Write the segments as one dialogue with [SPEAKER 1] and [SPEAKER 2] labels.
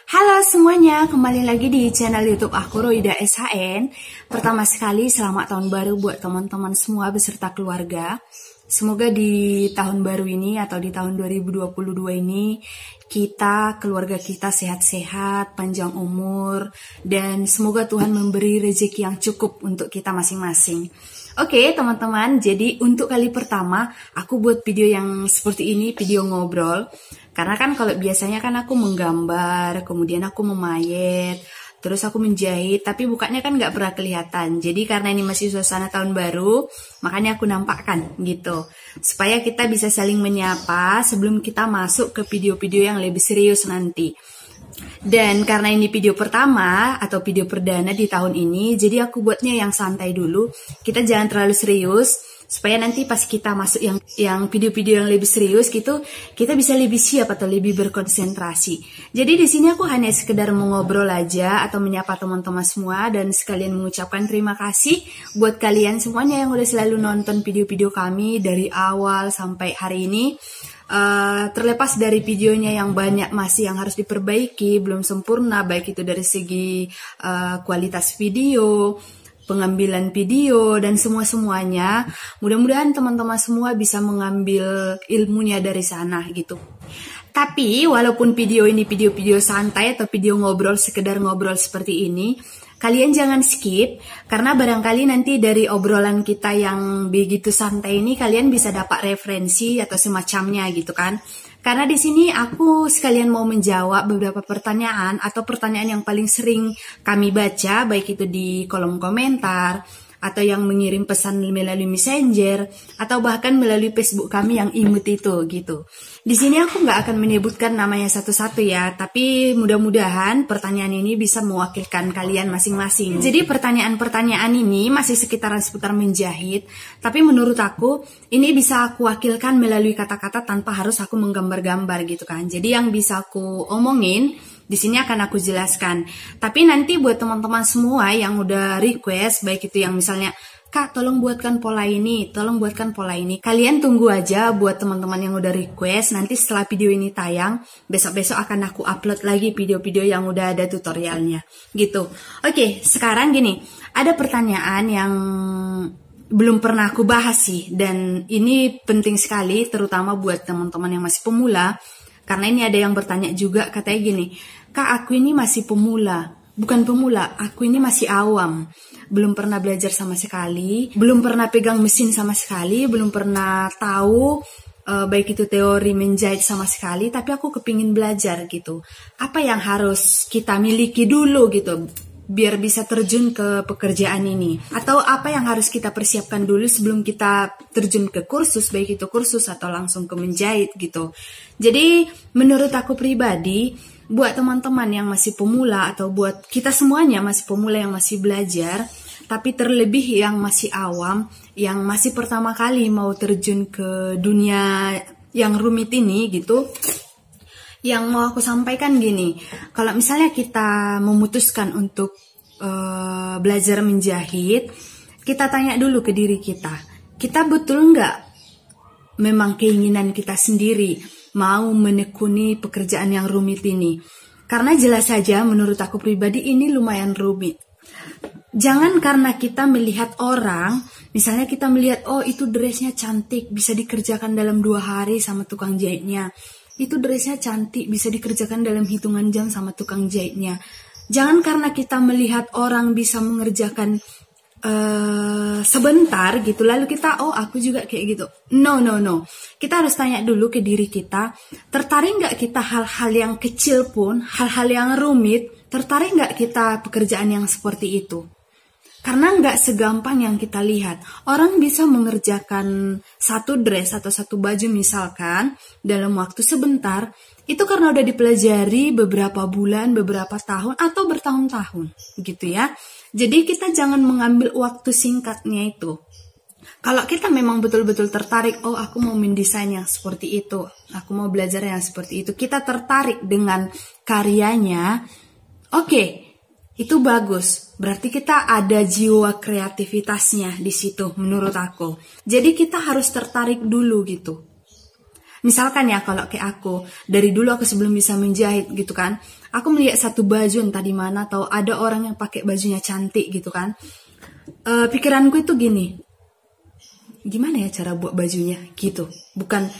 [SPEAKER 1] Halo semuanya, kembali lagi di channel YouTube aku Roida SHN. Pertama sekali selamat tahun baru buat teman-teman semua beserta keluarga. Semoga di tahun baru ini atau di tahun 2022 ini keluarga kita sehat-sehat, panjang umur, dan semoga Tuhan memberi rezeki yang cukup untuk kita masing-masing. Oke teman-teman, jadi untuk kali pertama aku buat video yang seperti ini, video ngobrol. Karena kan kalau biasanya kan aku menggambar, kemudian aku memayet, terus aku menjahit, tapi bukanya kan nggak pernah kelihatan. Jadi karena ini masih suasana tahun baru, makanya aku nampakkan gitu. Supaya kita bisa saling menyapa sebelum kita masuk ke video-video yang lebih serius nanti. Dan karena ini video pertama atau video perdana di tahun ini, jadi aku buatnya yang santai dulu. Kita jangan terlalu serius, supaya nanti pas kita masuk yang video-video yang lebih serius gitu, kita bisa lebih siap atau lebih berkonsentrasi. Jadi di sini aku hanya sekedar mau ngobrol aja atau menyapa teman-teman semua dan sekalian mengucapkan terima kasih buat kalian semuanya yang udah selalu nonton video-video kami dari awal sampai hari ini. Terlepas dari videonya yang banyak masih yang harus diperbaiki, belum sempurna, baik itu dari segi kualitas video, pengambilan video, dan semuanya. Mudah-mudahan teman-teman semua bisa mengambil ilmunya dari sana gitu. Tapi walaupun video ini video-video santai atau video ngobrol, sekedar ngobrol seperti ini, kalian jangan skip, karena barangkali nanti dari obrolan kita yang begitu santai ini kalian bisa dapat referensi atau semacamnya gitu kan. Karena di sini aku sekalian mau menjawab beberapa pertanyaan atau pertanyaan yang paling sering kami baca, baik itu di kolom komentar atau yang mengirim pesan melalui Messenger atau bahkan melalui Facebook kami yang imut itu gitu. Di sini aku nggak akan menyebutkan namanya satu-satu ya, tapi mudah-mudahan pertanyaan ini bisa mewakilkan kalian masing-masing. Jadi pertanyaan-pertanyaan ini masih sekitaran seputar menjahit, tapi menurut aku ini bisa aku wakilkan melalui kata-kata tanpa harus aku menggambar-gambar gitu kan. Jadi yang bisa aku omongin di sini akan aku jelaskan. Tapi nanti buat teman-teman semua yang udah request, baik itu yang misalnya, Kak tolong buatkan pola ini, tolong buatkan pola ini. Kalian tunggu aja buat teman-teman yang udah request. Nanti setelah video ini tayang, besok-besok akan aku upload lagi video-video yang udah ada tutorialnya. Gitu. Oke, sekarang gini, ada pertanyaan yang belum pernah aku bahas sih. Dan ini penting sekali, terutama buat teman-teman yang masih pemula. Karena ini ada yang bertanya juga, katanya gini, Kak aku ini masih pemula, bukan pemula, aku ini masih awam, belum pernah belajar sama sekali, belum pernah pegang mesin sama sekali, belum pernah tahu baik itu teori menjahit sama sekali, tapi aku kepingin belajar gitu. Apa yang harus kita miliki dulu gitu, biar bisa terjun ke pekerjaan ini? Atau apa yang harus kita persiapkan dulu sebelum kita terjun ke kursus, baik itu kursus atau langsung ke menjahit gitu. Jadi menurut aku pribadi, buat teman-teman yang masih pemula atau buat kita semuanya masih pemula yang masih belajar, tapi terlebih yang masih awam, yang masih pertama kali mau terjun ke dunia yang rumit ini gitu, yang mau aku sampaikan gini, kalau misalnya kita memutuskan untuk belajar menjahit, kita tanya dulu ke diri kita betul nggak memang keinginan kita sendiri mau menekuni pekerjaan yang rumit ini? Karena jelas saja menurut aku pribadi ini lumayan rumit. Jangan karena kita melihat orang, misalnya kita melihat, oh itu dressnya cantik, bisa dikerjakan dalam 2 hari sama tukang jahitnya. Itu dressnya cantik, bisa dikerjakan dalam hitungan jam sama tukang jahitnya. Jangan karena kita melihat orang bisa mengerjakan sebentar gitu, lalu kita, oh aku juga kayak gitu. No. Kita harus tanya dulu ke diri kita, tertarik nggak kita hal-hal yang kecil pun, hal-hal yang rumit, tertarik nggak kita pekerjaan yang seperti itu? Karena nggak segampang yang kita lihat. Orang bisa mengerjakan satu dress atau satu baju misalkan dalam waktu sebentar, itu karena udah dipelajari beberapa bulan, beberapa tahun, atau bertahun-tahun gitu ya. Jadi kita jangan mengambil waktu singkatnya itu. Kalau kita memang betul-betul tertarik, oh aku mau mendesain yang seperti itu, aku mau belajar yang seperti itu, kita tertarik dengan karyanya, oke, itu bagus. Berarti kita ada jiwa kreativitasnya di situ menurut aku. Jadi kita harus tertarik dulu gitu. Misalkan ya kalau kayak aku, dari dulu aku sebelum bisa menjahit gitu kan, aku melihat satu baju entah di mana atau ada orang yang pakai bajunya cantik gitu kan. Pikiranku itu gini, gimana ya cara buat bajunya gitu. Bukan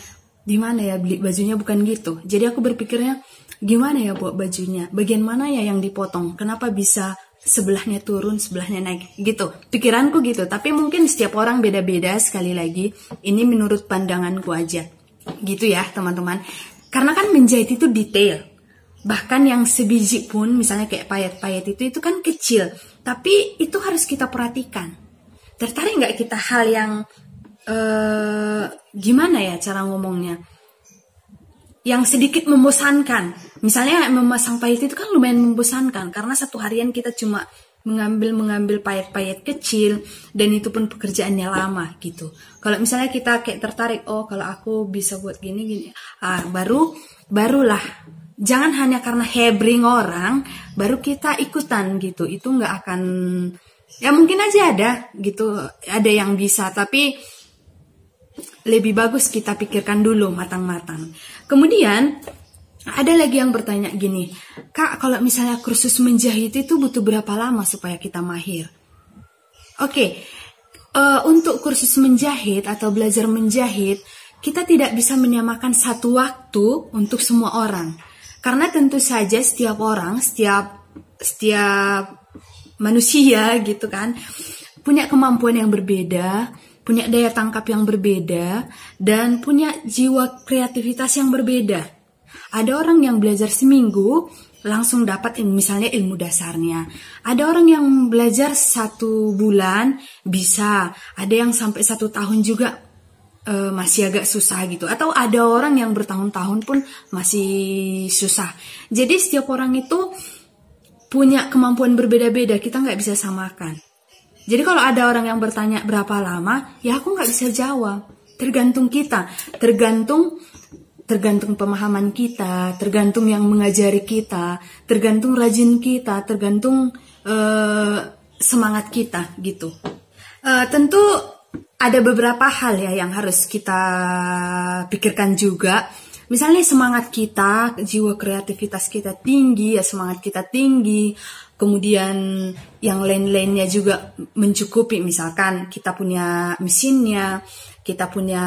[SPEAKER 1] gimana ya beli bajunya, bukan gitu. Jadi aku berpikirnya gimana ya buat bajunya, bagian mana ya yang dipotong, kenapa bisa sebelahnya turun, sebelahnya naik gitu. Pikiranku gitu, tapi mungkin setiap orang beda-beda. Sekali lagi, ini menurut pandanganku aja. Gitu ya teman-teman. Karena kan menjahit itu detail. Bahkan yang sebiji pun, misalnya kayak payet-payet itu kan kecil. Tapi itu harus kita perhatikan. Tertarik nggak kita hal yang gimana ya cara ngomongnya, yang sedikit membosankan. Misalnya memasang payet itu kan lumayan membosankan, karena satu harian kita cuma mengambil payet-payet kecil, dan itu pun pekerjaannya lama gitu. Kalau misalnya kita kayak tertarik, oh kalau aku bisa buat gini, barulah. Jangan hanya karena hebring orang, baru kita ikutan gitu. Itu nggak akan, ya mungkin aja ada gitu, ada yang bisa, tapi lebih bagus kita pikirkan dulu matang-matang. Kemudian ada lagi yang bertanya gini, Kak, kalau misalnya kursus menjahit itu butuh berapa lama supaya kita mahir? Oke, untuk kursus menjahit atau belajar menjahit, kita tidak bisa menyamakan satu waktu untuk semua orang. Karena tentu saja setiap orang, setiap manusia gitu kan, punya kemampuan yang berbeda, punya daya tangkap yang berbeda, dan punya jiwa kreativitas yang berbeda. Ada orang yang belajar seminggu langsung dapat misalnya ilmu dasarnya. Ada orang yang belajar 1 bulan bisa. Ada yang sampai 1 tahun juga masih agak susah gitu. Atau ada orang yang bertahun-tahun pun masih susah. Jadi setiap orang itu punya kemampuan berbeda-beda. Kita nggak bisa samakan. Jadi kalau ada orang yang bertanya berapa lama, ya aku nggak bisa jawab. Tergantung kita, tergantung pemahaman kita, tergantung yang mengajari kita, tergantung rajin kita, tergantung semangat kita gitu. Tentu ada beberapa hal ya yang harus kita pikirkan juga. Misalnya semangat kita, jiwa kreativitas kita tinggi, ya semangat kita tinggi. Kemudian yang lain-lainnya juga mencukupi, misalkan kita punya mesinnya, kita punya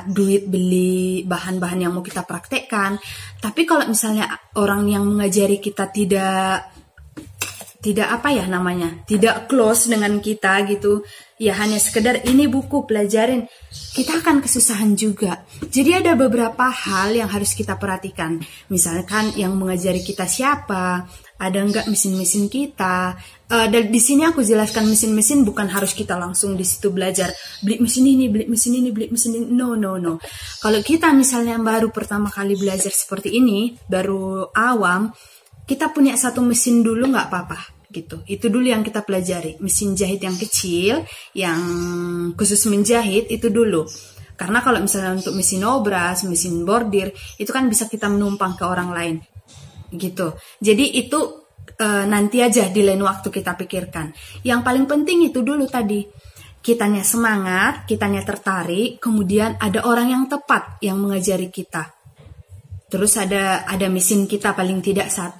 [SPEAKER 1] duit beli bahan-bahan yang mau kita praktekkan. Tapi kalau misalnya orang yang mengajari kita tidak close dengan kita gitu, ya hanya sekedar ini buku pelajarin, kita akan kesusahan juga. Jadi ada beberapa hal yang harus kita perhatikan. Misalkan yang mengajari kita siapa, ada enggak mesin-mesin kita. Dan di sini aku jelaskan mesin-mesin bukan harus kita langsung di situ belajar beli mesin ini, beli mesin ini, beli mesin ini. No. Kalau kita misalnya baru pertama kali belajar seperti ini, baru awam, kita punya 1 mesin dulu nggak apa-apa gitu. Itu dulu yang kita pelajari. Mesin jahit yang kecil, yang khusus menjahit itu dulu. Karena kalau misalnya untuk mesin obras, mesin bordir, itu kan bisa kita menumpang ke orang lain gitu. Jadi itu nanti aja di lain waktu kita pikirkan. Yang paling penting itu dulu tadi. Kitanya semangat, kitanya tertarik, kemudian ada orang yang tepat yang mengajari kita. Terus ada mesin kita paling tidak 1.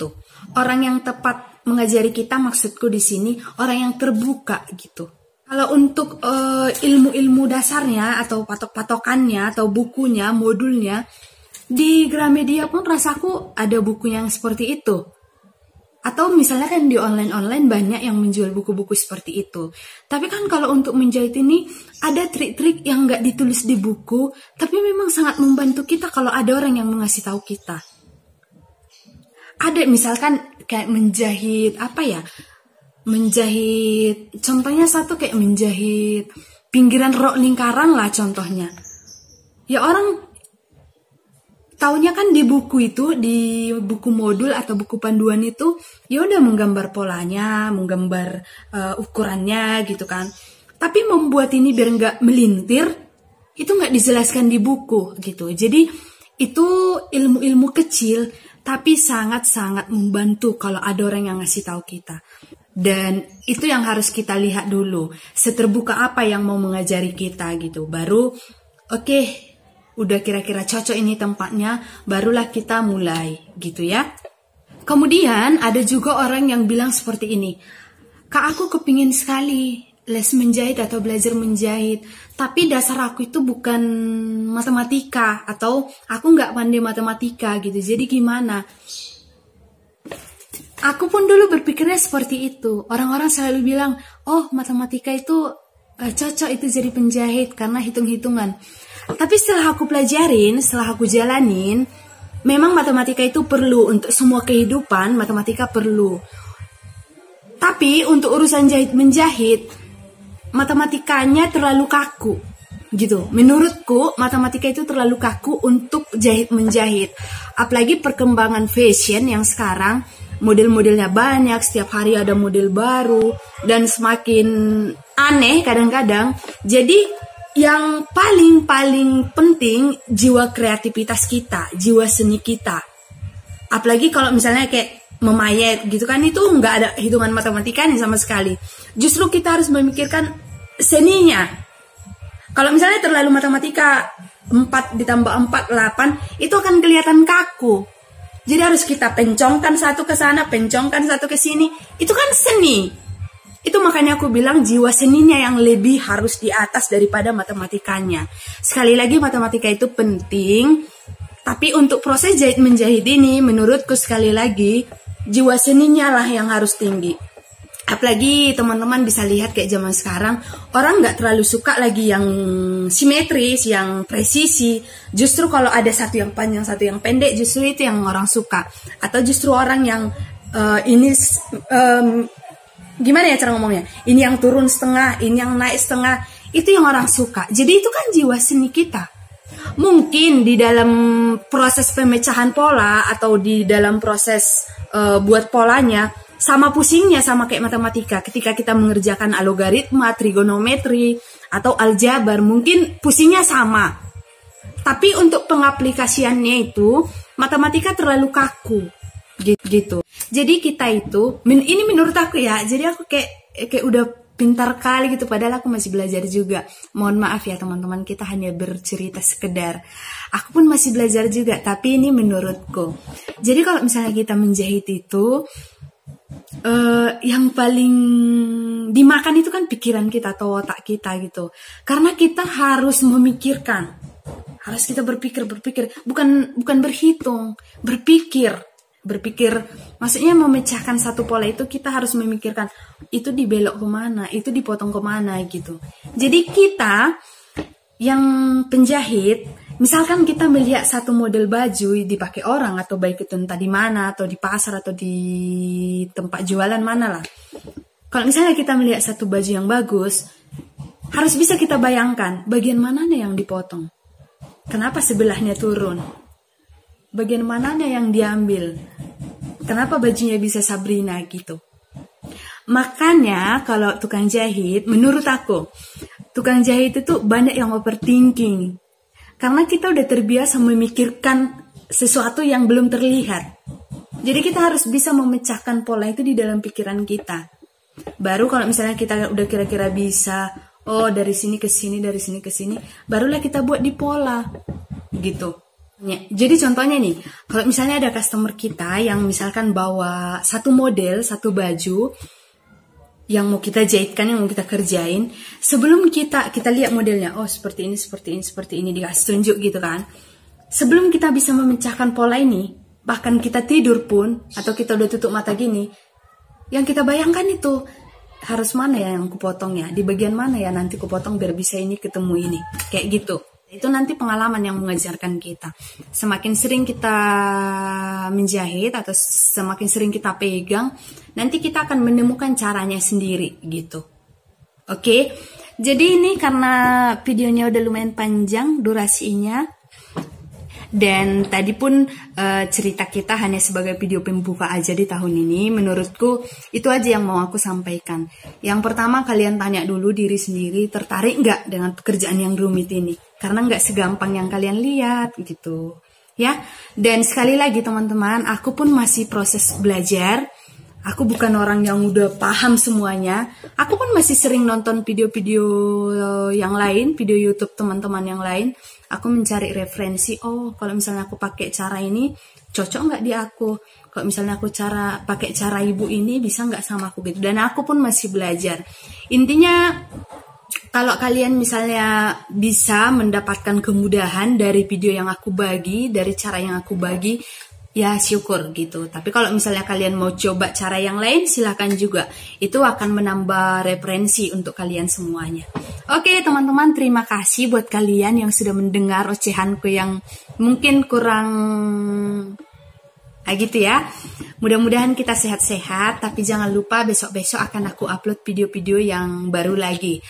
[SPEAKER 1] Orang yang tepat mengajari kita, maksudku di sini orang yang terbuka gitu. Kalau untuk ilmu-ilmu dasarnya atau patok-patokannya atau bukunya, modulnya, di Gramedia pun rasaku ada buku yang seperti itu. Atau misalnya kan di online-online banyak yang menjual buku-buku seperti itu. Tapi kan kalau untuk menjahit ini ada trik-trik yang nggak ditulis di buku, tapi memang sangat membantu kita kalau ada orang yang mengasih tahu kita. Ada misalkan kayak menjahit menjahit, contohnya satu kayak menjahit pinggiran rok lingkaran lah contohnya. Ya orang taunya kan di buku itu, di buku modul atau buku panduan itu, ya udah menggambar polanya, menggambar ukurannya gitu kan. Tapi membuat ini biar nggak melintir, itu nggak dijelaskan di buku gitu. Jadi itu ilmu-ilmu kecil, tapi sangat-sangat membantu kalau ada orang yang ngasih tahu kita. Dan itu yang harus kita lihat dulu, seterbuka apa yang mau mengajari kita gitu. Baru oke, udah kira-kira cocok ini tempatnya, barulah kita mulai gitu ya. Kemudian ada juga orang yang bilang seperti ini, Kak, aku kepingin sekali les menjahit atau belajar menjahit, tapi dasar aku itu bukan matematika atau aku nggak pandai matematika gitu, jadi gimana? Aku pun dulu berpikirnya seperti itu. Orang-orang selalu bilang, oh matematika itu cocok itu jadi penjahit karena hitung-hitungan. Tapi setelah aku pelajarin, setelah aku jalanin, memang matematika itu perlu untuk semua kehidupan, matematika perlu. Tapi untuk urusan jahit-menjahit, matematikanya terlalu kaku. Gitu. Menurutku, matematika itu terlalu kaku untuk jahit-menjahit. Apalagi perkembangan fashion yang sekarang, model-modelnya banyak, setiap hari ada model baru, dan semakin aneh kadang-kadang. Jadi yang paling penting jiwa kreativitas kita, jiwa seni kita. Apalagi kalau misalnya kayak memayat gitu kan, itu nggak ada hitungan matematikanya sama sekali. Justru kita harus memikirkan seninya. Kalau misalnya terlalu matematika 4 ditambah 4, 8, itu akan kelihatan kaku. Jadi harus kita pencongkan satu ke sana, pencongkan satu ke sini. Itu kan seni. Itu makanya aku bilang jiwa seninya yang lebih harus di atas daripada matematikanya. Sekali lagi matematika itu penting, tapi untuk proses jahit menjahit ini menurutku sekali lagi jiwa seninya lah yang harus tinggi. Apalagi teman-teman bisa lihat kayak zaman sekarang, orang nggak terlalu suka lagi yang simetris, yang presisi. Justru kalau ada satu yang panjang, satu yang pendek, justru itu yang orang suka. Atau justru orang yang gimana ya cara ngomongnya? Ini yang turun setengah, ini yang naik setengah, itu yang orang suka. Jadi itu kan jiwa seni kita. Mungkin di dalam proses pemecahan pola atau di dalam proses buat polanya, sama pusingnya sama kayak matematika. Ketika kita mengerjakan algoritma, trigonometri, atau aljabar, mungkin pusingnya sama. Tapi untuk pengaplikasiannya itu, matematika terlalu kaku. Gitu. Jadi kita itu, ini menurut aku ya, jadi aku kayak udah pintar kali gitu, padahal aku masih belajar juga. Mohon maaf ya teman-teman, kita hanya bercerita sekedar. Aku pun masih belajar juga, tapi ini menurutku. Jadi kalau misalnya kita menjahit itu, yang paling dimakan itu kan pikiran kita atau otak kita gitu. Karena kita harus memikirkan, harus kita berpikir, bukan berhitung, berpikir, maksudnya memecahkan satu pola itu kita harus memikirkan itu dibelok kemana, itu dipotong kemana gitu. Jadi kita yang penjahit, misalkan kita melihat satu model baju dipakai orang, atau baik itu entah di mana, atau di pasar, atau di tempat jualan mana lah. Kalau misalnya kita melihat satu baju yang bagus, harus bisa kita bayangkan bagian mananya yang dipotong, kenapa sebelahnya turun, bagian mananya yang diambil, kenapa bajunya bisa Sabrina gitu. Makanya kalau tukang jahit, menurut aku, tukang jahit itu banyak yang overthinking. Karena kita udah terbiasa memikirkan sesuatu yang belum terlihat. Jadi kita harus bisa memecahkan pola itu di dalam pikiran kita. Baru kalau misalnya kita udah kira-kira bisa, oh dari sini ke sini, dari sini ke sini, barulah kita buat di pola gitu. Jadi contohnya nih, kalau misalnya ada customer kita yang misalkan bawa satu model, satu baju yang mau kita jahitkan, yang mau kita kerjain, sebelum kita lihat modelnya, oh seperti ini dikasih tunjuk gitu kan. Sebelum kita bisa memecahkan pola ini, bahkan kita tidur pun, atau kita udah tutup mata gini, yang kita bayangkan itu harus mana ya yang kupotongnya, di bagian mana ya nanti kupotong biar bisa ini ketemu ini, kayak gitu. Itu nanti pengalaman yang mengajarkan kita. Semakin sering kita menjahit atau semakin sering kita pegang, nanti kita akan menemukan caranya sendiri gitu. Oke, jadi ini karena videonya udah lumayan panjang durasinya. Dan tadi pun cerita kita hanya sebagai video pembuka aja di tahun ini. Menurutku itu aja yang mau aku sampaikan. Yang pertama, kalian tanya dulu diri sendiri, tertarik nggak dengan pekerjaan yang rumit ini? Karena nggak segampang yang kalian lihat gitu ya. Dan sekali lagi teman-teman, aku pun masih proses belajar, aku bukan orang yang udah paham semuanya. Aku pun masih sering nonton video-video yang lain, video YouTube teman-teman yang lain. Aku mencari referensi, oh kalau misalnya aku pakai cara ini, cocok nggak di aku? Kalau misalnya aku pakai cara ibu ini, bisa nggak sama aku gitu. Dan aku pun masih belajar. Intinya, kalau kalian misalnya bisa mendapatkan kemudahan dari video yang aku bagi, dari cara yang aku bagi, ya syukur gitu. Tapi kalau misalnya kalian mau coba cara yang lain, silahkan juga. Itu akan menambah referensi untuk kalian semuanya. Oke teman-teman, terima kasih buat kalian yang sudah mendengar ocehanku yang mungkin kurang gitu ya. Mudah-mudahan kita sehat-sehat, tapi jangan lupa besok-besok akan aku upload video-video yang baru lagi.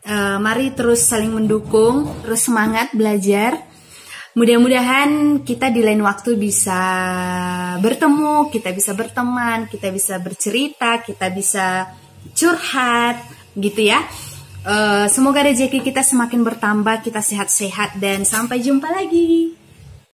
[SPEAKER 1] Mari terus saling mendukung, terus semangat belajar. Mudah-mudahan kita di lain waktu bisa bertemu, kita bisa berteman, kita bisa bercerita, kita bisa curhat, gitu ya. Semoga rezeki kita semakin bertambah, kita sehat-sehat, dan sampai jumpa lagi.